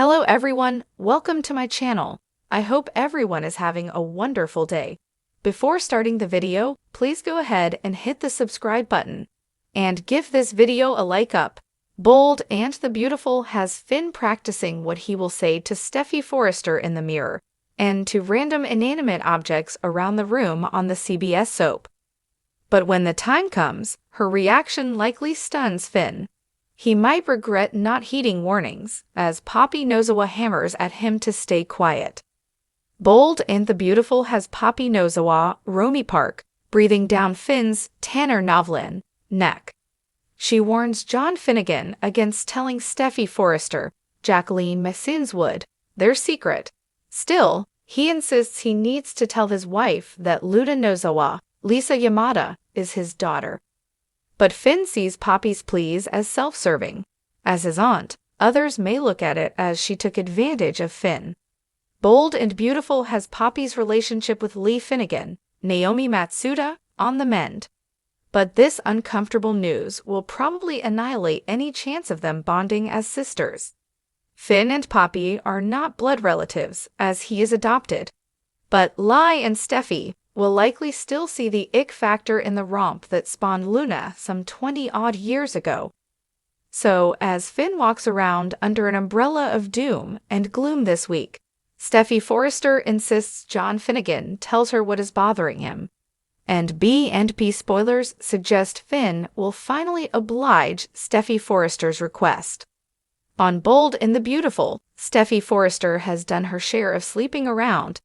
Hello everyone, welcome to my channel. I hope everyone is having a wonderful day. Before starting the video, please go ahead and hit the subscribe button and give this video a like up. Bold and the Beautiful has Finn practicing what he will say to Steffy Forrester in the mirror and to random inanimate objects around the room on the CBS soap. But when the time comes, her reaction likely stuns Finn. He might regret not heeding warnings, as Poppy Nozawa hammers at him to stay quiet. Bold and the Beautiful has Poppy Nozawa, Romy Park, breathing down Finn's Tanner Novlin neck. She warns John Finnegan against telling Steffy Forrester, Jacqueline Messinswood, their secret. Still, he insists he needs to tell his wife that Luda Nozawa, Lisa Yamada, is his daughter. But Finn sees Poppy's pleas as self-serving. As his aunt, others may look at it as she took advantage of Finn. Bold and Beautiful has Poppy's relationship with Lee Finnegan, Naomi Matsuda, on the mend. But this uncomfortable news will probably annihilate any chance of them bonding as sisters. Finn and Poppy are not blood relatives, as he is adopted. But Lai and Steffy will likely still see the ick factor in the romp that spawned Luna some 20-odd years ago. So, as Finn walks around under an umbrella of doom and gloom this week, Steffy Forrester insists John Finnegan tells her what is bothering him. And B&P spoilers suggest Finn will finally oblige Steffy Forrester's request. On Bold and the Beautiful, Steffy Forrester has done her share of sleeping around.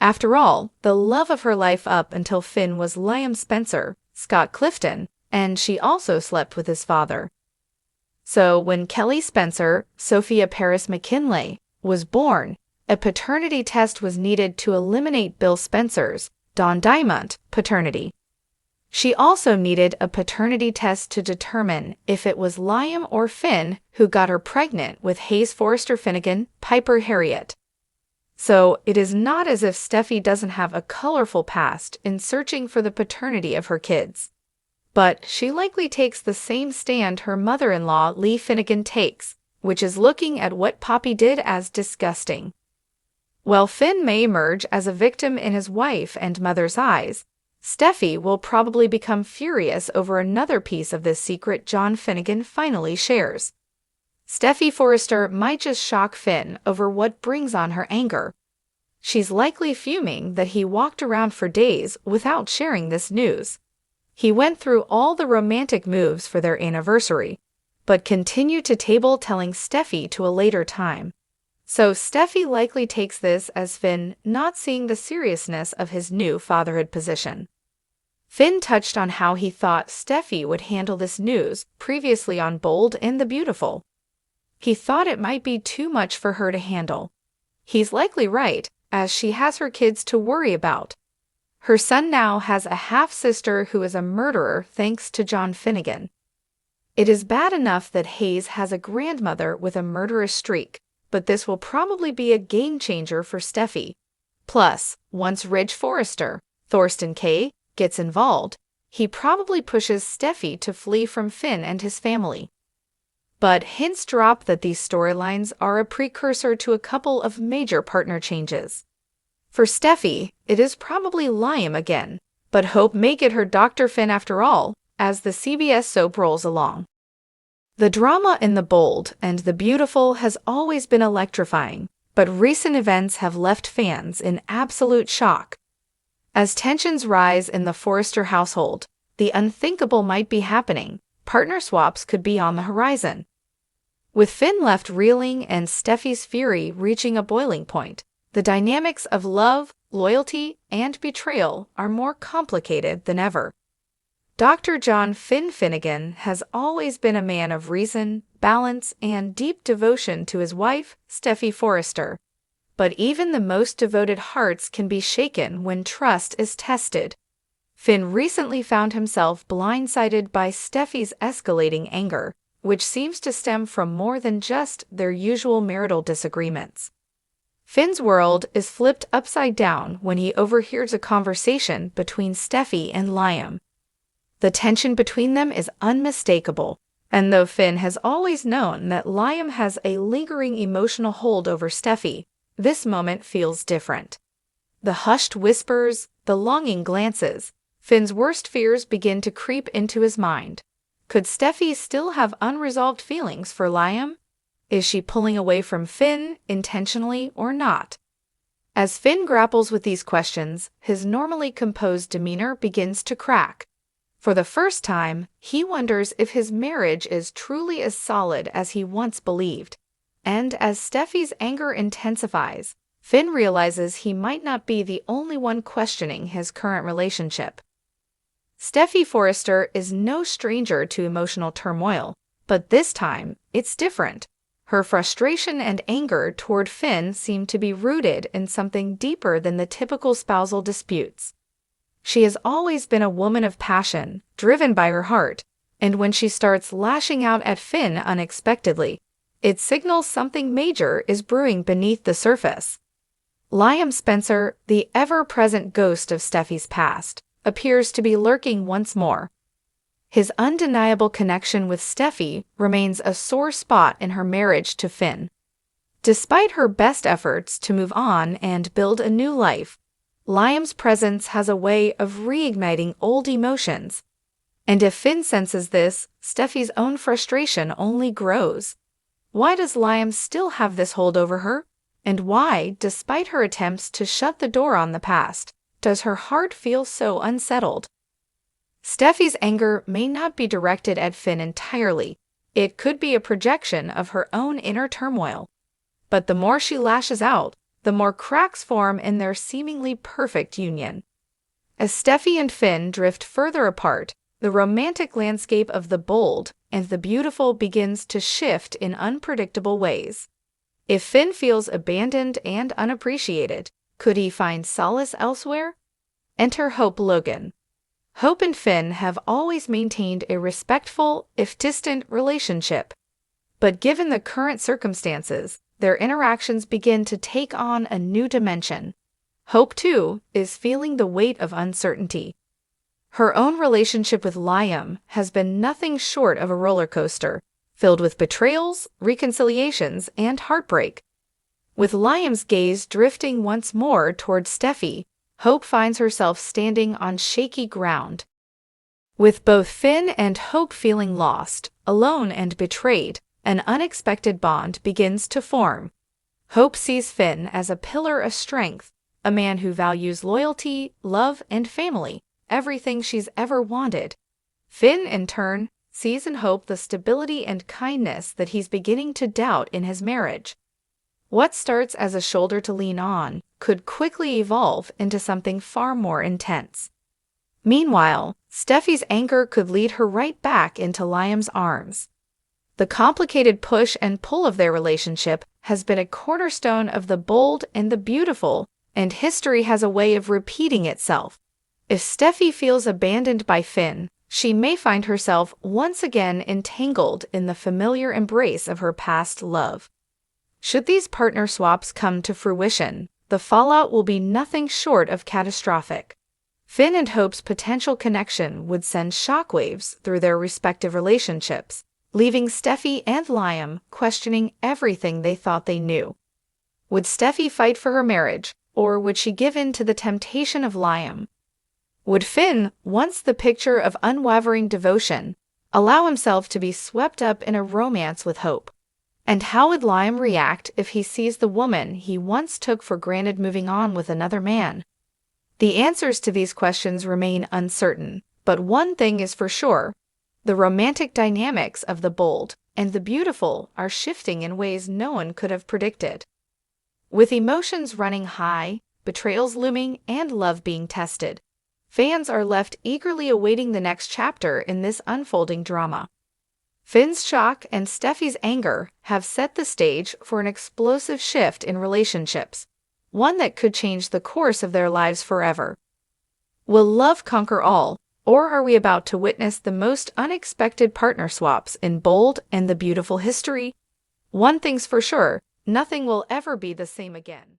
After all, the love of her life up until Finn was Liam Spencer, Scott Clifton, and she also slept with his father. So when Kelly Spencer, Sophia Paris McKinley, was born, a paternity test was needed to eliminate Bill Spencer's, Don Diamond, paternity. She also needed a paternity test to determine if it was Liam or Finn who got her pregnant with Hayes Forrester Finnegan, Piper Harriet. So it is not as if Steffy doesn't have a colorful past in searching for the paternity of her kids. But she likely takes the same stand her mother-in-law Lee Finnegan takes, which is looking at what Poppy did as disgusting. While Finn may emerge as a victim in his wife and mother's eyes, Steffy will probably become furious over another piece of this secret John Finnegan finally shares. Steffy Forrester might just shock Finn over what brings on her anger. She's likely fuming that he walked around for days without sharing this news. He went through all the romantic moves for their anniversary, but continued to table telling Steffy to a later time. So Steffy likely takes this as Finn not seeing the seriousness of his new fatherhood position. Finn touched on how he thought Steffy would handle this news previously on Bold and the Beautiful. He thought it might be too much for her to handle. He's likely right, as she has her kids to worry about. Her son now has a half-sister who is a murderer thanks to John Finnegan. It is bad enough that Hayes has a grandmother with a murderous streak, but this will probably be a game-changer for Steffy. Plus, once Ridge Forrester, Thorsten K., gets involved, he probably pushes Steffy to flee from Finn and his family. But hints drop that these storylines are a precursor to a couple of major partner changes. For Steffy, it is probably Liam again, but Hope may get her Dr. Finn after all, as the CBS soap rolls along. The drama in the Bold and the Beautiful has always been electrifying, but recent events have left fans in absolute shock. As tensions rise in the Forrester household, the unthinkable might be happening. Partner swaps could be on the horizon. With Finn left reeling and Steffy's fury reaching a boiling point, the dynamics of love, loyalty, and betrayal are more complicated than ever. Dr. John Finn Finnegan has always been a man of reason, balance, and deep devotion to his wife, Steffy Forrester. But even the most devoted hearts can be shaken when trust is tested. Finn recently found himself blindsided by Steffy's escalating anger, which seems to stem from more than just their usual marital disagreements. Finn's world is flipped upside down when he overhears a conversation between Steffy and Liam. The tension between them is unmistakable, And though Finn has always known that Liam has a lingering emotional hold over Steffy, this moment feels different. The hushed whispers, the longing glances, Finn's worst fears begin to creep into his mind. Could Steffy still have unresolved feelings for Liam? Is she pulling away from Finn, intentionally or not? As Finn grapples with these questions, his normally composed demeanor begins to crack. For the first time, he wonders if his marriage is truly as solid as he once believed. And as Steffy's anger intensifies, Finn realizes he might not be the only one questioning his current relationship. Steffy Forrester is no stranger to emotional turmoil, but this time, it's different. Her frustration and anger toward Finn seem to be rooted in something deeper than the typical spousal disputes. She has always been a woman of passion, driven by her heart, and when she starts lashing out at Finn unexpectedly, it signals something major is brewing beneath the surface. Liam Spencer, the ever-present ghost of Steffy's past, appears to be lurking once more. His undeniable connection with Steffy remains a sore spot in her marriage to Finn. Despite her best efforts to move on and build a new life, Liam's presence has a way of reigniting old emotions. And if Finn senses this, Steffy's own frustration only grows. Why does Liam still have this hold over her? And why, despite her attempts to shut the door on the past, does her heart feel so unsettled? Steffy's anger may not be directed at Finn entirely. It could be a projection of her own inner turmoil. But the more she lashes out, the more cracks form in their seemingly perfect union. As Steffy and Finn drift further apart, the romantic landscape of the bold and the beautiful begins to shift in unpredictable ways. If Finn feels abandoned and unappreciated, could he find solace elsewhere? Enter Hope Logan. Hope and Finn have always maintained a respectful, if distant, relationship. But given the current circumstances, their interactions begin to take on a new dimension. Hope, too, is feeling the weight of uncertainty. Her own relationship with Liam has been nothing short of a roller coaster, filled with betrayals, reconciliations, and heartbreak. With Liam's gaze drifting once more toward Steffy, Hope finds herself standing on shaky ground. With both Finn and Hope feeling lost, alone, and betrayed, an unexpected bond begins to form. Hope sees Finn as a pillar of strength, a man who values loyalty, love, and family, everything she's ever wanted. Finn, in turn, sees in Hope the stability and kindness that he's beginning to doubt in his marriage. What starts as a shoulder to lean on could quickly evolve into something far more intense. Meanwhile, Steffy's anger could lead her right back into Liam's arms. The complicated push and pull of their relationship has been a cornerstone of the bold and the beautiful, and history has a way of repeating itself. If Steffy feels abandoned by Finn, she may find herself once again entangled in the familiar embrace of her past love. Should these partner swaps come to fruition, the fallout will be nothing short of catastrophic. Finn and Hope's potential connection would send shockwaves through their respective relationships, leaving Steffy and Liam questioning everything they thought they knew. Would Steffy fight for her marriage, or would she give in to the temptation of Liam? Would Finn, once the picture of unwavering devotion, allow himself to be swept up in a romance with Hope? And how would Liam react if he sees the woman he once took for granted moving on with another man? The answers to these questions remain uncertain, but one thing is for sure: the romantic dynamics of the bold and the beautiful are shifting in ways no one could have predicted. With emotions running high, betrayals looming, and love being tested, fans are left eagerly awaiting the next chapter in this unfolding drama. Finn's shock and Steffy's anger have set the stage for an explosive shift in relationships, one that could change the course of their lives forever. Will love conquer all, or are we about to witness the most unexpected partner swaps in bold and the beautiful history? One thing's for sure: nothing will ever be the same again.